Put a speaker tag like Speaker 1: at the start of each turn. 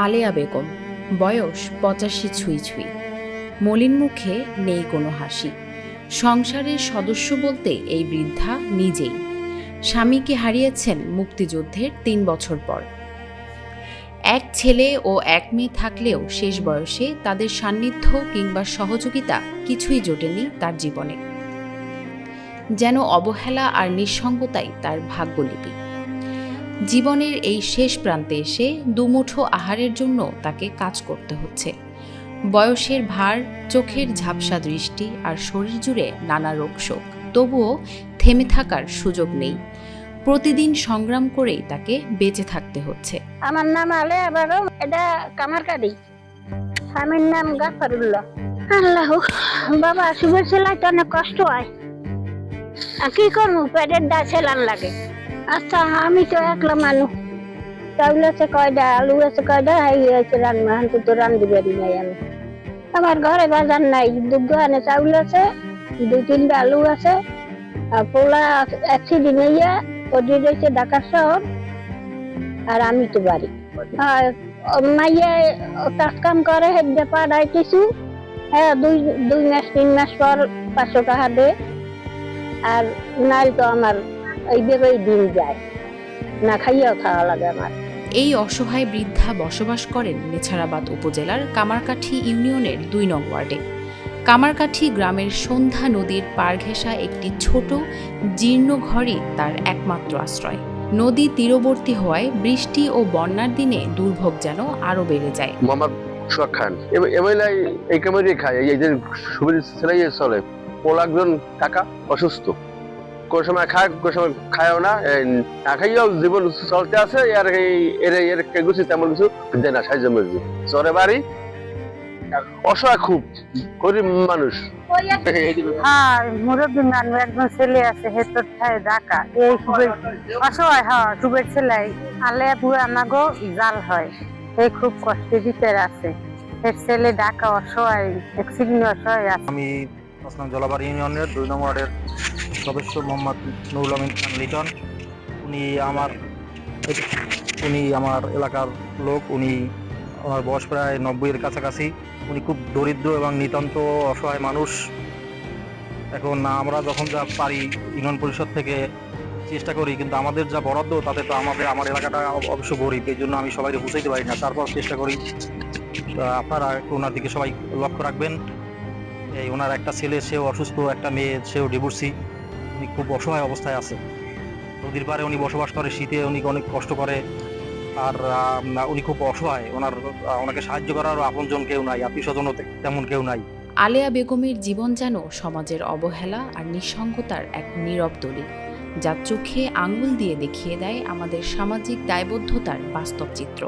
Speaker 1: আলেয়া বেগম, বয়স ৮৫ ছুঁই ছুঁই। মলিন মুখে নেই কোনো হাসি। সংসারের সদস্য বলতে এই বৃদ্ধা নিজেই। স্বামীকে হারিয়েছেন মুক্তিযুদ্ধের ৩ বছর পর। এক ছেলে ও এক মেয়ে থাকলেও শেষ বয়সে তাদের সান্নিধ্য কিংবা সহযোগিতা কিছুই জোটেনি তার জীবনে। যেন অবহেলা আর নিঃসঙ্গতাই তার ভাগ্যলিপি। জীবনের এই শেষ প্রান্তে এসে দুমুঠো আহারের জন্য তাকে কাজ করতে হচ্ছে। বয়সের ভার, চোখের ঝাপসা দৃষ্টি আর শরীর জুড়ে নানা রোগশোক, তবুও থেমে থাকার সুযোগ নেই। প্রতিদিন সংগ্রাম করেই তাকে বেঁচে থাকতে হচ্ছে।
Speaker 2: আমার নাম আলেয়া বেগম, এটা কামারকাড়ি। স্বামীর নাম গাফারুল্লাহ। আল্লাহ বাবা, সুগার সেলাইতে অনেক কষ্ট হয়। আর কি করবো, পেটের দা সেলান লাগে। আচ্ছা, আমি তো একলা মানুষ। চাউল আছে কয়টা, আলু আছে কয়টা, এই আছে রান্না, তো রান্ধি বেরি নাই আমি। আমার ঘরে বাজার নাই, দুগ্গানে চাউল আছে, 2-3টা আলু আছে, আর পোলা অ্যাক্সিডেন্ট হইয়া ওটি রয়েছে ঢাকা শহর, আর আমি তো বাড়ি। আর মাইয়া কাজ কাম করে, হেডে পাড়ায় কিছু, হ্যাঁ 2 মাস 3 মাস পর 500 টাকা দেয়। আর নাইল তো আমার এইভাবেই দিন যায়, না খাইয়াও খাওয়া লাগে আমার।
Speaker 1: এই অসহায় বৃদ্ধা বসবাস করেন নেছারাবাদ উপজেলার কামারকাঠি ইউনিয়নের 2 নং ওয়ার্ডে। কামারকাঠি গ্রামের সন্ধ্যা নদীর পাড় ঘেঁষা একটি ছোট জীর্ণ ঘরই তার একমাত্র আশ্রয়। নদী তীরবর্তী হওয়ায় বৃষ্টি ও বন্যার দিনে দুর্ভোগ যেন আরো বেড়ে যায়।
Speaker 3: মোহাম্মদ সোহাগ খান এমএলএ এই কামারি খায়, এই যে সুবিধা ছেলে চলে। একজন কাকা অসুস্থ, কোন সময় খায় কোন সময় খায়ও না, না খাইয়াও জীবন চলতে আছে। আর এর কিছু তেমন কিছু দেয় না, সাহায্য মেরে চরে বাড়ি, অসহায় খুব গরিব মানুষ।
Speaker 2: হ্যাঁ, মুরব্বী মানুষ একজন ছেলে আছে, হেতর ঠায় ঢাকা, এই অসহায়। হ্যাঁ, সুবের ছেলে আলেয়া পুরা নাগো জাল হয়, এই খুব কষ্টের ভিতরে আছে। এর ছেলে ঢাকা অসহায়, অ্যাক্সিডেন্ট অসহায় আছে।
Speaker 4: আমি জলাবাড়ি ইউনিয়নের 2 নং ওয়ার্ডের সদস্য মোহাম্মদ নুরুল আমিন খান লিটন। উনি আমার এলাকার লোক। আমার বয়স প্রায় 90-এর কাছাকাছি। উনি খুব দরিদ্র এবং নিতান্ত অসহায় মানুষ। এখন আমরা যখন যা পারি ইউনিয়ন পরিষদ থেকে চেষ্টা করি, কিন্তু আমাদের যা বরাদ্দ তাতে তো আমার এলাকাটা অবশ্য গরিব, এই জন্য আমি সবাই বুঝাইতে পারি না। তারপর চেষ্টা করি। আপনারা ওনার দিকে সবাই লক্ষ্য রাখবেন। এই ওনার একটা ছেলে, সেও অসুস্থ, একটা মেয়ে, সেও ডিভোর্সি। উনি খুব অসহায় অবস্থায় আছে। নদীর পাড়ে উনি বসবাস করে, শীতে উনি অনেক কষ্ট করে। আর উনি খুব অসহায়। ওনাকে সাহায্য করার আপনজন কেউ নাই, আত্মীয় স্বজন তেমন কেউ নাই।
Speaker 1: আলেয়া বেগমের জীবন যেন সমাজের অবহেলা আর নিঃসঙ্গতার এক নীরব দলিল, যা চোখে আঙ্গুল দিয়ে দেখিয়ে দেয় আমাদের সামাজিক দায়বদ্ধতার বাস্তব চিত্র।